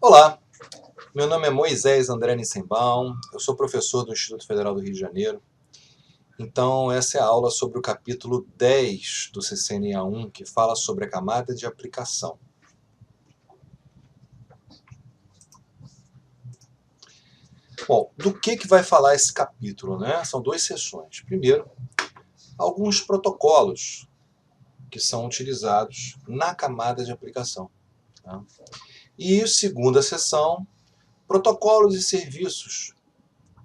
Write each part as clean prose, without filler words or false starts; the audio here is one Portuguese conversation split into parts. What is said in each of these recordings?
Olá, meu nome é Moisés André Nissenbaum, eu sou professor do Instituto Federal do Rio de Janeiro. Então, essa é a aula sobre o capítulo 10 do CCNA1, que fala sobre a camada de aplicação. Bom, do que vai falar esse capítulo, né? São duas sessões. Primeiro, alguns protocolos que são utilizados na camada de aplicação. Tá? E segunda sessão, protocolos e serviços,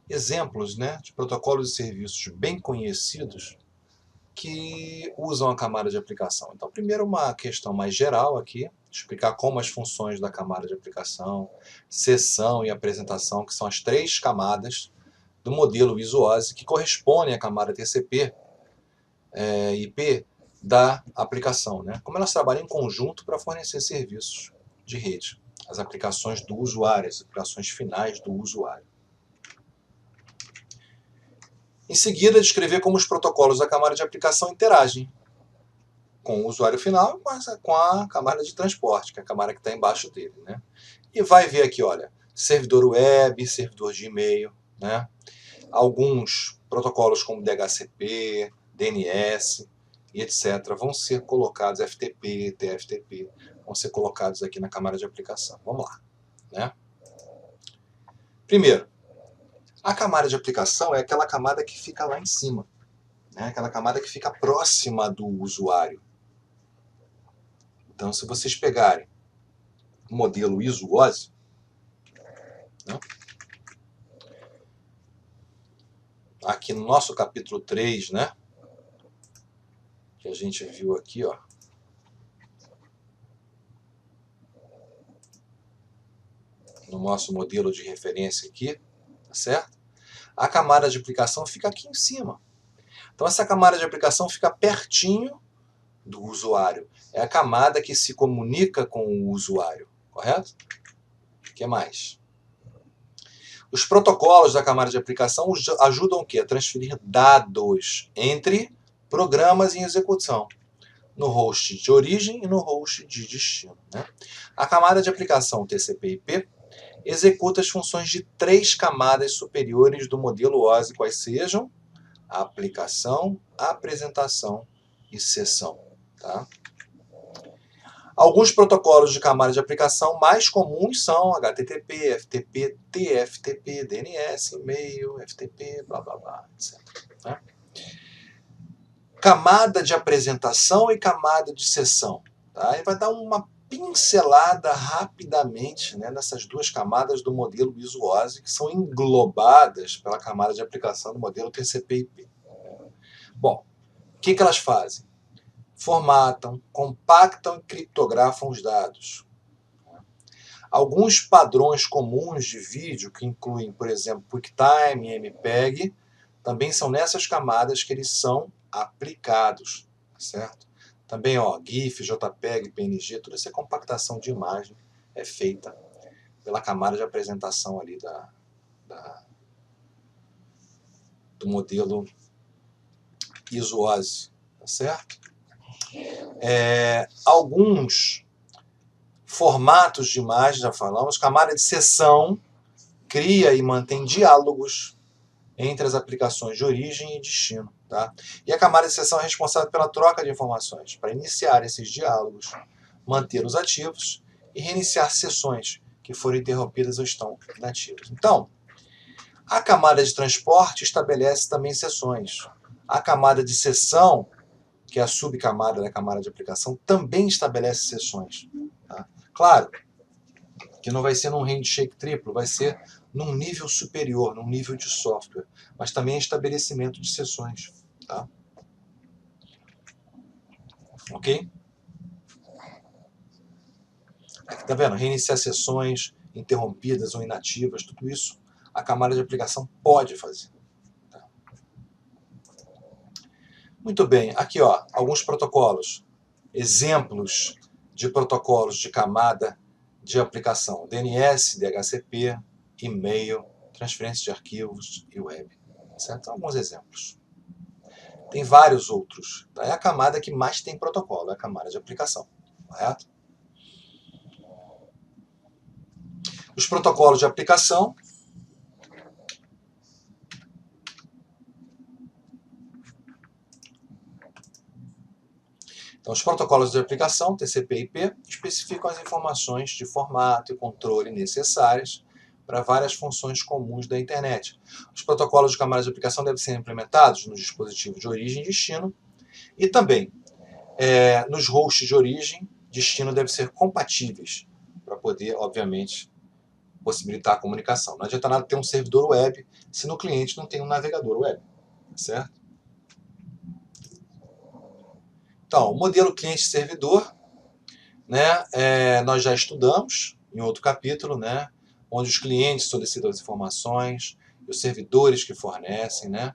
exemplos, né, de protocolos e serviços bem conhecidos que usam a camada de aplicação. Então, primeiro uma questão mais geral aqui, explicar como as funções da camada de aplicação, seção e apresentação, que são as três camadas do modelo Visuose, que correspondem à camada TCP IP da aplicação, né? Como elas trabalham em conjunto para fornecer serviços de rede, as aplicações do usuário, as aplicações finais do usuário. Em seguida, descrever como os protocolos da camada de aplicação interagem com o usuário final, mas com a camada de transporte, que é a camada que está embaixo dele, né? E vai ver aqui, olha, servidor web, servidor de e-mail, né? Alguns protocolos como DHCP, DNS e etc. vão ser colocados, FTP, TFTP, vão ser colocados aqui na camada de aplicação. Vamos lá, né? Primeiro, a camada de aplicação é aquela camada que fica lá em cima, né? Aquela camada que fica próxima do usuário. Então, se vocês pegarem o modelo Visuose, né? Aqui no nosso capítulo 3, né? Que a gente viu aqui, ó. No nosso modelo de referência aqui, tá certo? A camada de aplicação fica aqui em cima. Então, essa camada de aplicação fica pertinho do usuário. É a camada que se comunica com o usuário, correto? O que mais? Os protocolos da camada de aplicação ajudam o quê? A transferir dados entre programas em execução, no host de origem e no host de destino, né? A camada de aplicação TCP/IP executa as funções de três camadas superiores do modelo OSI, quais sejam a aplicação, a apresentação e sessão. Tá? Alguns protocolos de camada de aplicação mais comuns são HTTP, FTP, TFTP, DNS, e-mail, FTP, blá blá blá, etc. Tá? Camada de apresentação e camada de sessão. Tá? E vai dar uma pincelada rapidamente, né, nessas duas camadas do modelo Visuose, que são englobadas pela camada de aplicação do modelo TCP/IP. Bom, o que elas fazem? Formatam, compactam e criptografam os dados. Alguns padrões comuns de vídeo, que incluem, por exemplo, QuickTime e MPEG, também são nessas camadas que eles são aplicados, certo? Também, ó, GIF, JPEG, PNG, toda essa compactação de imagem é feita pela camada de apresentação ali do modelo Visuose, tá certo? Alguns formatos de imagem, já falamos, camada de seção cria e mantém diálogos entre as aplicações de origem e destino. Tá? E a camada de seção é responsável pela troca de informações, para iniciar esses diálogos, mantê-los ativos e reiniciar sessões que foram interrompidas ou estão inativas. Então, a camada de transporte estabelece também sessões. A camada de seção, que é a subcamada da camada de aplicação, também estabelece sessões. Tá? Claro que não vai ser num handshake triplo, vai ser num nível superior, num nível de software, mas também estabelecimento de sessões. Tá? Ok? Aqui tá vendo? Reiniciar sessões interrompidas ou inativas, tudo isso a camada de aplicação pode fazer. Tá? Muito bem, aqui ó, alguns protocolos, exemplos de protocolos de camada de aplicação: DNS, DHCP, e-mail, transferência de arquivos e web. Certo? Alguns exemplos. Tem vários outros. Tá? É a camada que mais tem protocolo, é a camada de aplicação. Correto? Os protocolos de aplicação. Então, os protocolos de aplicação, TCP e IP, especificam as informações de formato e controle necessárias para várias funções comuns da internet. Os protocolos de camadas de aplicação devem ser implementados nos dispositivos de origem e destino e também nos hosts de origem e destino devem ser compatíveis para poder, obviamente, possibilitar a comunicação. Não adianta nada ter um servidor web se no cliente não tem um navegador web, certo? Então, o modelo cliente-servidor, né, nós já estudamos em outro capítulo, né, onde os clientes solicitam as informações, os servidores que fornecem, né,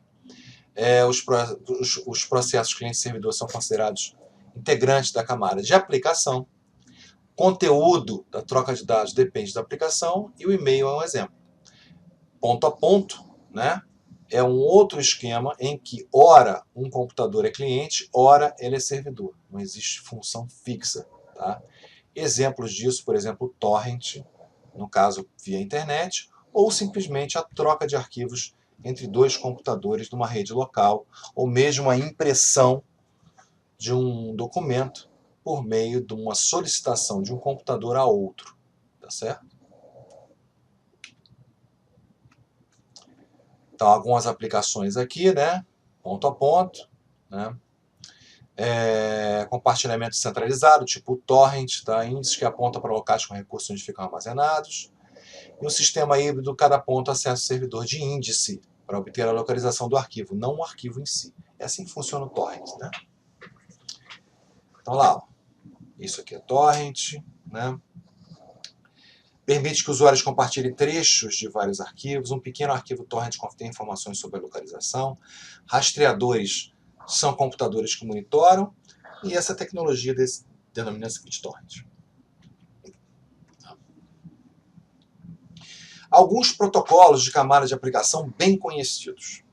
os processos cliente-servidor são considerados integrantes da camada de aplicação. Conteúdo da troca de dados depende da aplicação e o e-mail é um exemplo. Ponto a ponto, né, é um outro esquema em que, ora, um computador é cliente, ora, ele é servidor. Não existe função fixa. Tá? Exemplos disso, por exemplo, o torrent, no caso via internet, ou simplesmente a troca de arquivos entre dois computadores numa rede local, ou mesmo a impressão de um documento por meio de uma solicitação de um computador a outro. Tá certo? Então, algumas aplicações aqui, né? Ponto a ponto, né? Compartilhamento centralizado, tipo o torrent, tá? Índice que aponta para locais com recursos onde ficam armazenados. E um sistema híbrido, cada ponto acessa o servidor de índice para obter a localização do arquivo, não o arquivo em si. É assim que funciona o torrent, né? Então lá, ó. Isso aqui é torrent, né? Permite que usuários compartilhem trechos de vários arquivos. Um pequeno arquivo torrent contém informações sobre a localização. Rastreadores são computadores que monitoram. E essa tecnologia denomina-se BitTorrent. Alguns protocolos de camada de aplicação bem conhecidos.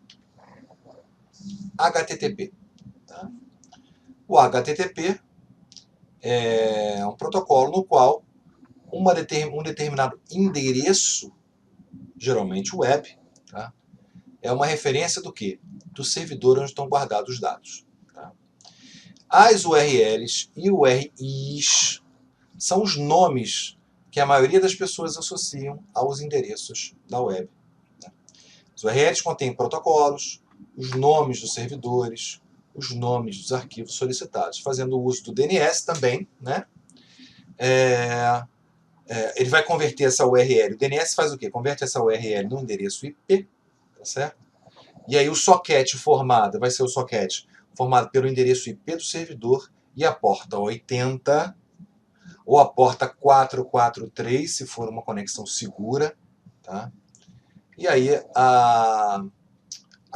HTTP. Tá? O HTTP é um protocolo no qual um determinado endereço, geralmente web, tá? É uma referência do quê? Do servidor onde estão guardados os dados. Tá? As URLs e URIs são os nomes que a maioria das pessoas associam aos endereços da web. Tá? As URLs contêm protocolos, os nomes dos servidores, os nomes dos arquivos solicitados, fazendo uso do DNS também, né? Ele vai converter essa URL. O DNS faz o quê? Converte essa URL no endereço IP, tá certo? E aí o socket formado vai ser o socket formado pelo endereço IP do servidor e a porta 80 ou a porta 443, se for uma conexão segura, tá? E aí a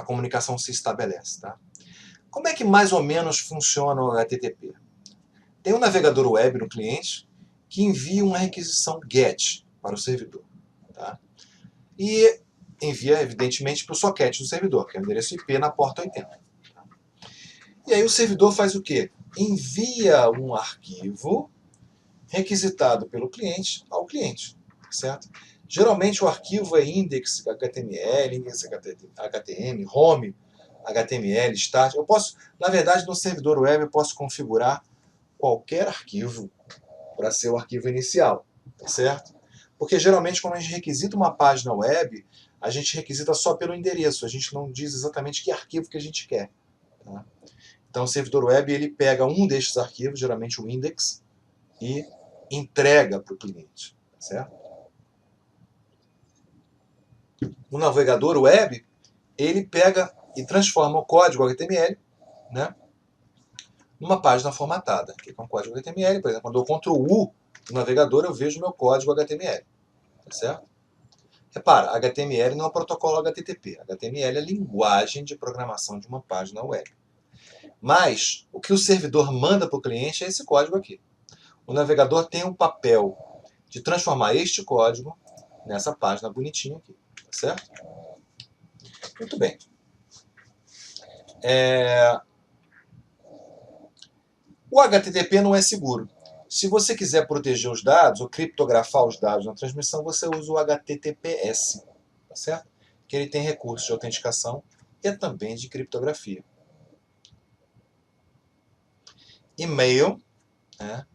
comunicação se estabelece, tá? Como é que mais ou menos funciona o HTTP? Tem um navegador web no cliente que envia uma requisição GET para o servidor, tá? E envia, evidentemente, para o socket do servidor, que é o endereço IP na porta 80. E aí o servidor faz o quê? Envia um arquivo requisitado pelo cliente ao cliente, certo? Geralmente o arquivo é index HTML, index HTML, home HTML, start. Eu posso, na verdade, no servidor web eu posso configurar qualquer arquivo para ser o arquivo inicial, tá certo? Porque geralmente quando a gente requisita uma página web, a gente requisita só pelo endereço, a gente não diz exatamente que arquivo que a gente quer. Tá? Então o servidor web ele pega um destes arquivos, geralmente o index, e entrega para o cliente, tá certo? O navegador web ele pega e transforma o código HTML, né, numa página formatada, que é um código HTML. Por exemplo, quando eu Ctrl U no navegador, eu vejo meu código HTML. Tá certo? Repara, HTML não é o protocolo HTTP. HTML é a linguagem de programação de uma página web. Mas o que o servidor manda para o cliente é esse código aqui. O navegador tem um papel de transformar este código nessa página bonitinha aqui. Tá certo? Muito bem. O HTTP não é seguro. Se você quiser proteger os dados ou criptografar os dados na transmissão, você usa o HTTPS, tá certo? Que ele tem recursos de autenticação e também de criptografia. E-mail, né?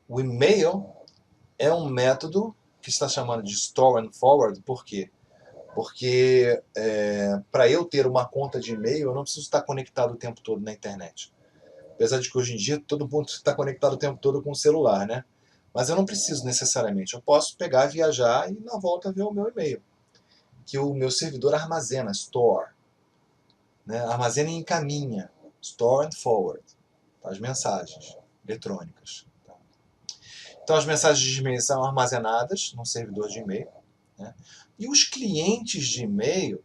O e-mail é um método que está chamando de store and forward. Por quê? Porque para eu ter uma conta de e-mail, eu não preciso estar conectado o tempo todo na internet. Apesar de que hoje em dia todo mundo está conectado o tempo todo com o celular, né? Mas eu não preciso necessariamente. Eu posso pegar, viajar e na volta ver o meu e-mail, que o meu servidor armazena, store, né? Armazena e encaminha, store and forward, as mensagens eletrônicas. Então as mensagens de e-mail são armazenadas num servidor de e-mail, né? E os clientes de e-mail,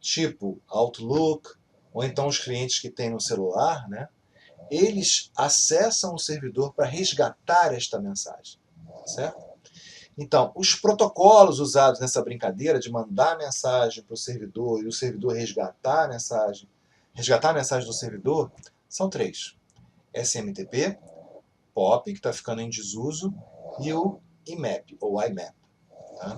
tipo Outlook, ou então os clientes que tem no celular, né? Eles acessam o servidor para resgatar esta mensagem, certo? Então, os protocolos usados nessa brincadeira de mandar a mensagem para o servidor e o servidor resgatar a mensagem do servidor, são 3. SMTP, POP, que está ficando em desuso, e o IMAP, ou IMAP. Tá?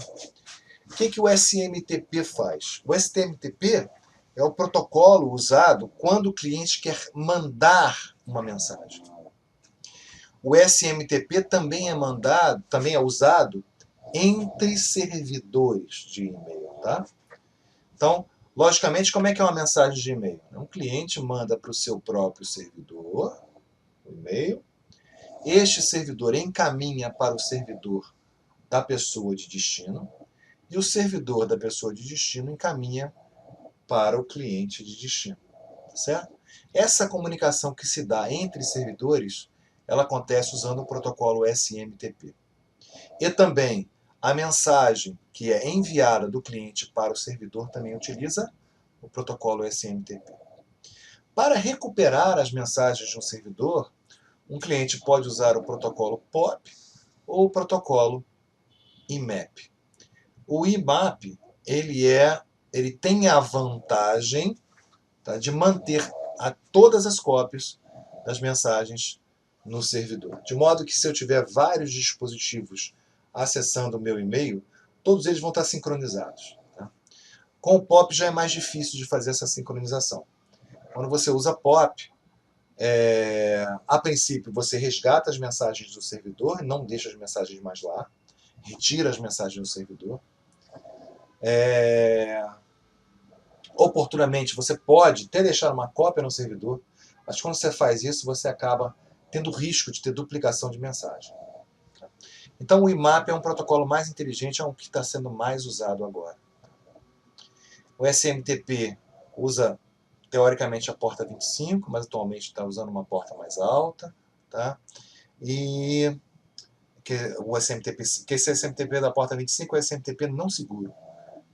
O que o SMTP faz? O SMTP é o protocolo usado quando o cliente quer mandar uma mensagem. O SMTP também é usado entre servidores de e-mail, tá? Então, logicamente, como é que é uma mensagem de e-mail? Um cliente manda para o seu próprio servidor o e-mail, este servidor encaminha para o servidor da pessoa de destino e o servidor da pessoa de destino encaminha para o cliente de destino, certo? Essa comunicação que se dá entre servidores, ela acontece usando o protocolo SMTP. E também a mensagem que é enviada do cliente para o servidor também utiliza o protocolo SMTP. Para recuperar as mensagens de um servidor, um cliente pode usar o protocolo POP ou o protocolo IMAP. O IMAP ele tem a vantagem, tá, de manter todas as cópias das mensagens no servidor. De modo que se eu tiver vários dispositivos acessando o meu e-mail, todos eles vão estar sincronizados. Tá? Com o POP já é mais difícil de fazer essa sincronização. Quando você usa POP, a princípio você resgata as mensagens do servidor, não deixa as mensagens mais lá, retira as mensagens do servidor. Oportunamente você pode até deixar uma cópia no servidor, mas quando você faz isso, você acaba tendo risco de ter duplicação de mensagem. Então o IMAP é um protocolo mais inteligente, é um que está sendo mais usado agora. O SMTP usa, teoricamente, a porta 25, mas atualmente está usando uma porta mais alta. Tá? E esse SMTP da porta 25 é o SMTP não seguro.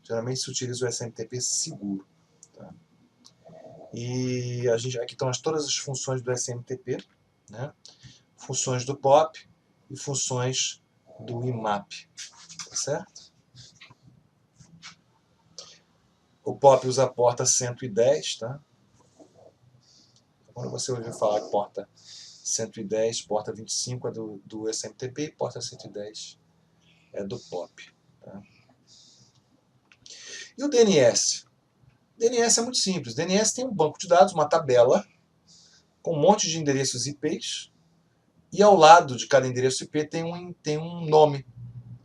Geralmente se utiliza o SMTP seguro. Tá? E aqui estão todas as funções do SMTP, né? Funções do POP e funções do IMAP. Tá certo? O POP usa a porta 110, tá? Quando você ouvir falar de porta 110, porta 25 é do SMTP e porta 110 é do POP. Tá? E o DNS? O DNS é muito simples. O DNS tem um banco de dados, uma tabela, com um monte de endereços IPs, e ao lado de cada endereço IP tem um nome,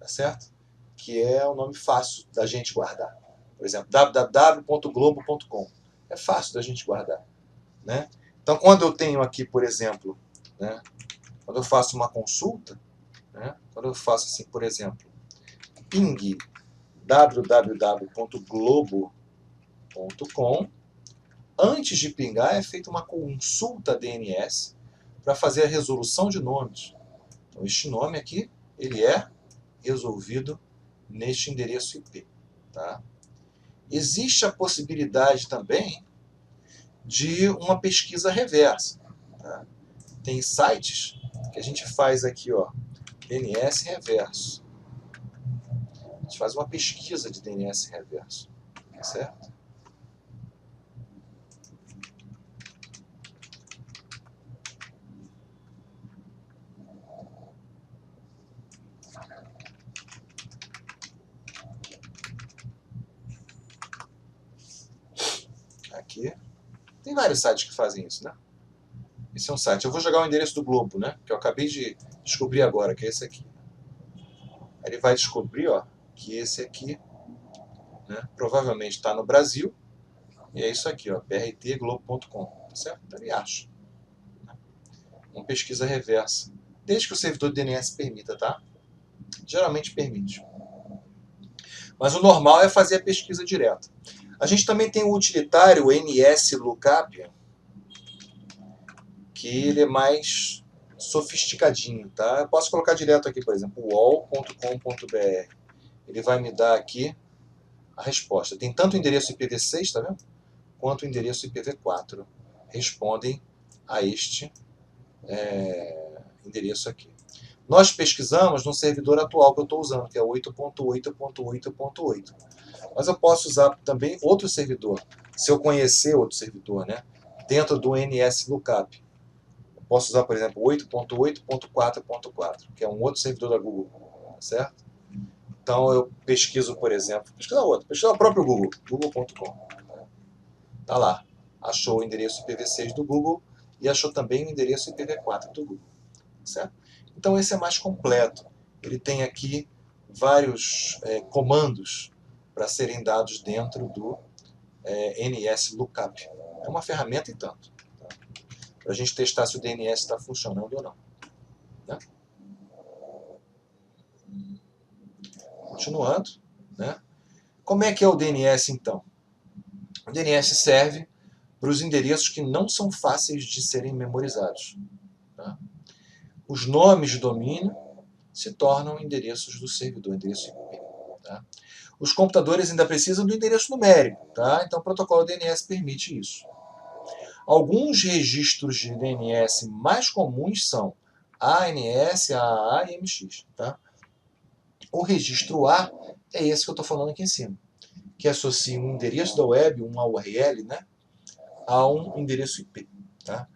tá certo? Que é um nome fácil da gente guardar. Por exemplo, www.globo.com. É fácil da gente guardar. Né? Então, quando eu tenho aqui, por exemplo, né, quando eu faço uma consulta, né, quando eu faço assim, por exemplo, ping www.globo.com, antes de pingar é feita uma consulta DNS para fazer a resolução de nomes. Então, este nome aqui, ele é resolvido neste endereço IP. Tá? Existe a possibilidade também de uma pesquisa reversa. Tá? Tem sites que a gente faz aqui, ó, DNS reverso. A gente faz uma pesquisa de DNS reverso. Certo? aqui. Tem vários sites que fazem isso, né? Esse é um site. Eu vou jogar o endereço do Globo, né? Que eu acabei de descobrir agora, que é esse aqui. Ele vai descobrir, ó, que esse aqui, né, provavelmente está no Brasil. E é isso aqui, ó, brtglobo.com, tá certo? Então ele acha. Uma pesquisa reversa. Desde que o servidor DNS permita, tá? Geralmente permite. Mas o normal é fazer a pesquisa direta. A gente também tem o utilitário NSLookup, que ele é mais sofisticadinho, tá? Eu posso colocar direto aqui, por exemplo, wall.com.br. Ele vai me dar aqui a resposta. Tem tanto o endereço IPv6, tá vendo? Quanto o endereço IPv4. Respondem a este endereço aqui. Nós pesquisamos no servidor atual que eu estou usando, que é 8.8.8.8. Mas eu posso usar também outro servidor, se eu conhecer outro servidor, né? Dentro do NSLookup. Eu posso usar, por exemplo, 8.8.4.4, que é um outro servidor da Google, certo? Então eu pesquiso, por exemplo, pesquisar o próprio Google, google.com. Tá lá. Achou o endereço IPv6 do Google e achou também o endereço IPv4 do Google, certo? Então esse é mais completo. Ele tem aqui vários comandos para serem dados dentro do NSLookup. É uma ferramenta e tanto, tá? Para a gente testar se o DNS está funcionando ou não, né? Continuando, né? Como é que é o DNS então? O DNS serve para os endereços que não são fáceis de serem memorizados, tá? Os nomes de domínio se tornam endereços do servidor, endereço IP, tá? Os computadores ainda precisam do endereço numérico, tá? Então o protocolo DNS permite isso. Alguns registros de DNS mais comuns são ANS, AAA e MX, tá? O registro A é esse que eu estou falando aqui em cima, que associa um endereço da web, uma URL, né, a um endereço IP, tá?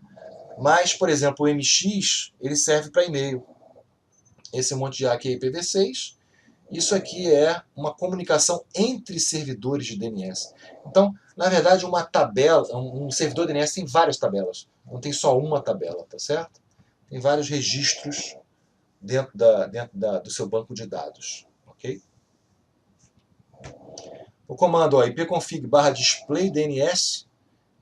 Mas, por exemplo, o MX, ele serve para e-mail. Esse monte de A aqui é IPv6. Isso aqui é uma comunicação entre servidores de DNS. Então, na verdade, uma tabela, um servidor DNS tem várias tabelas. Não tem só uma tabela, tá certo? Tem vários registros dentro do seu banco de dados, ok? O comando ipconfig/display DNS,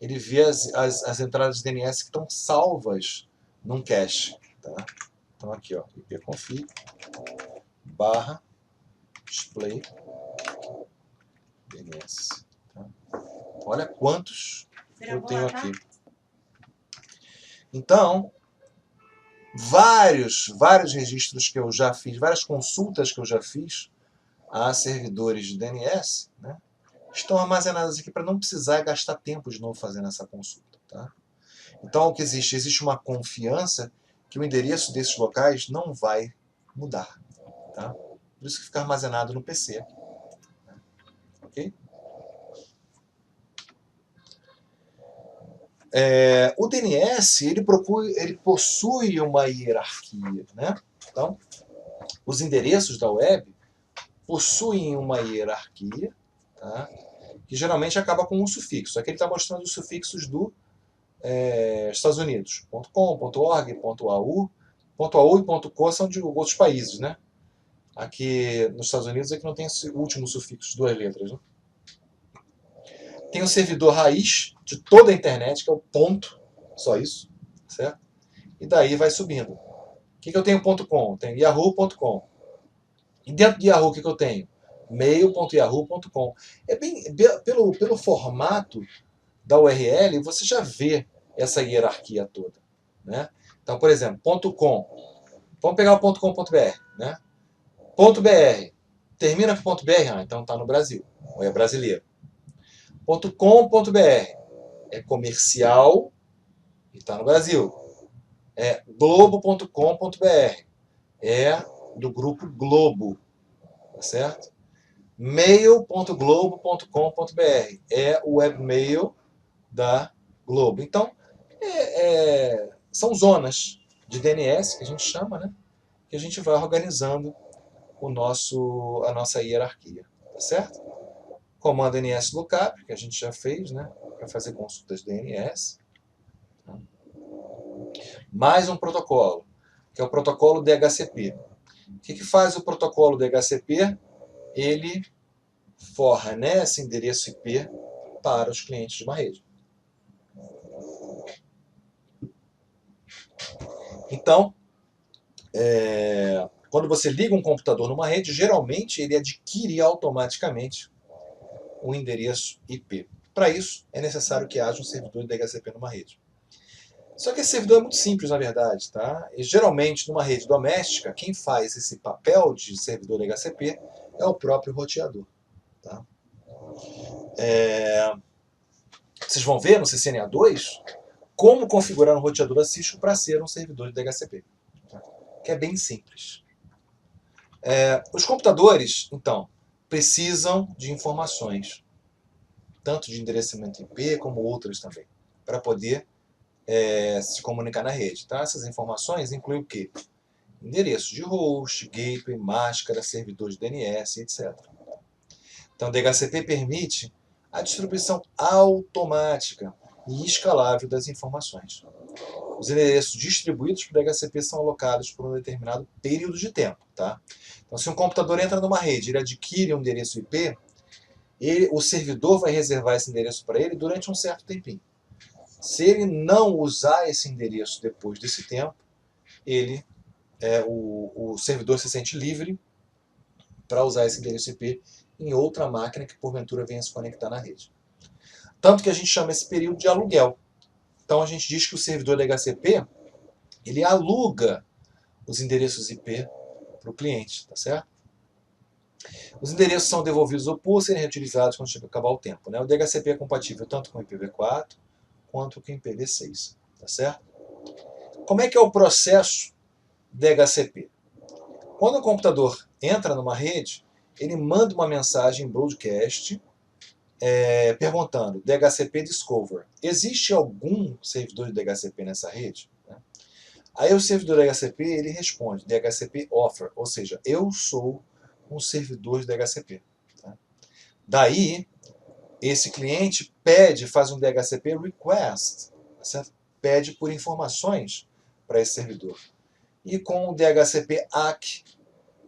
ele vê as entradas de DNS que estão salvas num cache, tá? Então aqui, ó, ipconfig/display DNS. Tá? Olha quantos eu tenho aqui. Então, vários registros que eu já fiz, várias consultas que eu já fiz a servidores de DNS, né, estão armazenadas aqui para não precisar gastar tempo de novo fazendo essa consulta, tá? Então, o que existe? Existe uma confiança que o endereço desses locais não vai mudar, tá? Por isso que fica armazenado no PC aqui, né? Ok? O DNS ele possui uma hierarquia, né? Então, os endereços da web possuem uma hierarquia, tá? Que geralmente acaba com um sufixo. Aqui ele está mostrando os sufixos dos Estados Unidos. .com, .org, .au. .au e .co são de outros países, né? Aqui nos Estados Unidos é que não tem esse último sufixo, 2 letras, né? Tem o servidor raiz de toda a internet, que é o ponto, só isso, certo? E daí vai subindo. O que eu tenho .com? Tenho yahoo.com. E dentro de Yahoo, o que eu tenho? mail.yahoo.com. Pelo formato da URL, você já vê essa hierarquia toda, né? Então, por exemplo, .com. Vamos pegar o .com.br, né? .br. Termina com .br, então está no Brasil, ou é brasileiro. .com.br é comercial e está no Brasil. É globo.com.br é do grupo Globo, tá certo? mail.globo.com.br é o webmail da Globo. Então, são zonas de DNS que a gente chama, né? Que a gente vai organizando a nossa hierarquia, tá certo? Comando NSLookup, que a gente já fez, né? para fazer consultas DNS. Tá? Mais um protocolo, que é o protocolo DHCP. O que faz o protocolo DHCP? Ele fornece endereço IP para os clientes de uma rede. Então, quando você liga um computador numa rede, geralmente ele adquire automaticamente um endereço IP. Para isso, é necessário que haja um servidor de DHCP numa rede. Só que esse servidor é muito simples, na verdade. Tá? E, geralmente, numa rede doméstica, quem faz esse papel de servidor DHCP é o próprio roteador. Tá? Vocês vão ver no CCNA2 como configurar um roteador da Cisco para ser um servidor de DHCP. Tá? Que é bem simples. Os computadores, então, precisam de informações, tanto de endereçamento IP como outras também, para poder se comunicar na rede. Tá? Essas informações incluem o quê? Endereço de host, gateway, máscara, servidor de DNS, etc. Então, o DHCP permite a distribuição automática e escalável das informações. Os endereços distribuídos para o DHCP são alocados por um determinado período de tempo. Tá? Então, se um computador entra numa rede, ele adquire um endereço IP, o servidor vai reservar esse endereço para ele durante um certo tempinho. Se ele não usar esse endereço depois desse tempo, o servidor se sente livre para usar esse endereço IP em outra máquina que porventura venha se conectar na rede. Tanto que a gente chama esse período de aluguel. Então a gente diz que o servidor DHCP ele aluga os endereços IP para o cliente, tá certo? Os endereços são devolvidos ou por serem reutilizados quando acabar o tempo. Né? O DHCP é compatível tanto com o IPv4 quanto com o IPv6, tá certo? Como é que é o processo DHCP? Quando o computador entra numa rede, ele manda uma mensagem broadcast perguntando DHCP Discover. Existe algum servidor de DHCP nessa rede? Aí o servidor DHCP ele responde DHCP Offer, ou seja, eu sou um servidor de DHCP. Tá? Daí, esse cliente faz um DHCP Request, certo? Pede por informações para esse servidor. E com o DHCP ACK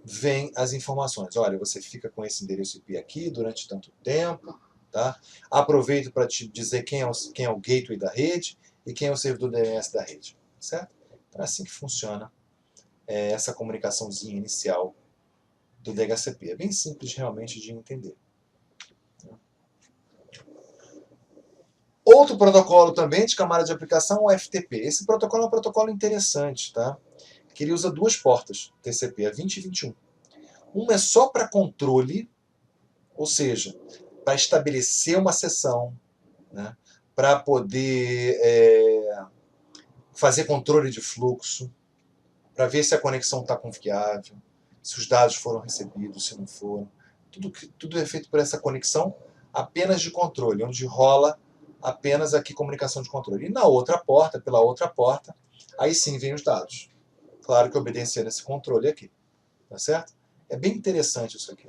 vem as informações. Olha, você fica com esse endereço IP aqui durante tanto tempo. Tá? Aproveito para te dizer quem é o gateway da rede e quem é o servidor DNS da rede. Certo? Então é assim que funciona essa comunicaçãozinha inicial do DHCP. É bem simples realmente de entender. Outro protocolo também de camada de aplicação é o FTP. Esse protocolo é um protocolo interessante, tá? Que ele usa duas portas, TCP, a 20 e 21. Uma é só para controle, ou seja, para estabelecer uma sessão, né? Para poder fazer controle de fluxo, para ver se a conexão está confiável, se os dados foram recebidos, se não foram. Tudo é feito por essa conexão apenas de controle, onde rola apenas aqui comunicação de controle. E na outra porta, pela outra porta, aí sim vem os dados. Claro que obedecendo esse controle aqui. Tá certo? É bem interessante isso aqui.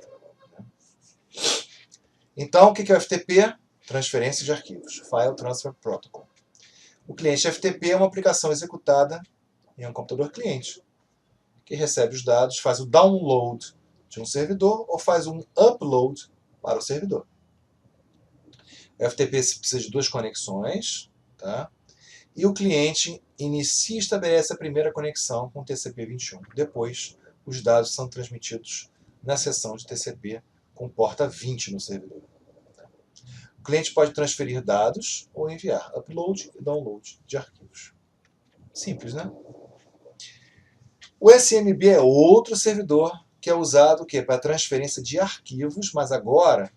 Então, o que é o FTP? Transferência de arquivos. File Transfer Protocol. O cliente FTP é uma aplicação executada em um computador cliente, que recebe os dados, faz o download de um servidor ou faz um upload para o servidor. O FTP precisa de duas conexões, tá? E o cliente inicia e estabelece a primeira conexão com o TCP/21. Depois, os dados são transmitidos na seção de TCP com porta 20 no servidor. O cliente pode transferir dados ou enviar upload e download de arquivos. Simples, né? O SMB é outro servidor que é usado para transferência de arquivos, mas agora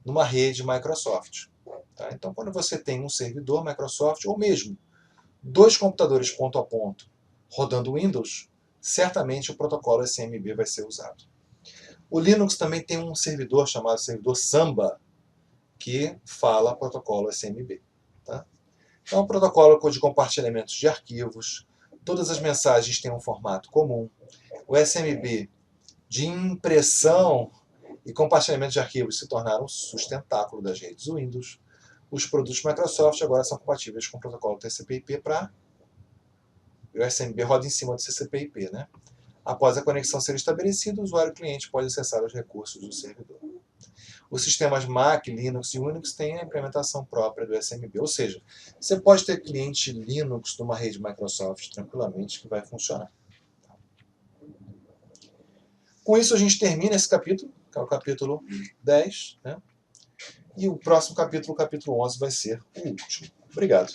numa rede Microsoft. Tá? Então, quando você tem um servidor Microsoft, ou mesmo dois computadores ponto a ponto rodando Windows, certamente o protocolo SMB vai ser usado. O Linux também tem um servidor chamado servidor Samba, que fala protocolo SMB. Tá? Então, é um protocolo de compartilhamento de arquivos, todas as mensagens têm um formato comum. O SMB de impressão e compartilhamento de arquivos se tornaram um sustentáculo das redes Windows. os produtos Microsoft agora são compatíveis com o protocolo TCP/IP para o SMB roda em cima do TCP/IP, né? Após a conexão ser estabelecida, o usuário cliente pode acessar os recursos do servidor. Os sistemas Mac, Linux e Unix têm a implementação própria do SMB, ou seja, você pode ter cliente Linux numa rede Microsoft tranquilamente que vai funcionar. Com isso a gente termina esse capítulo, que é o capítulo 10, né? E o próximo capítulo, o capítulo 11, vai ser o último. Obrigado.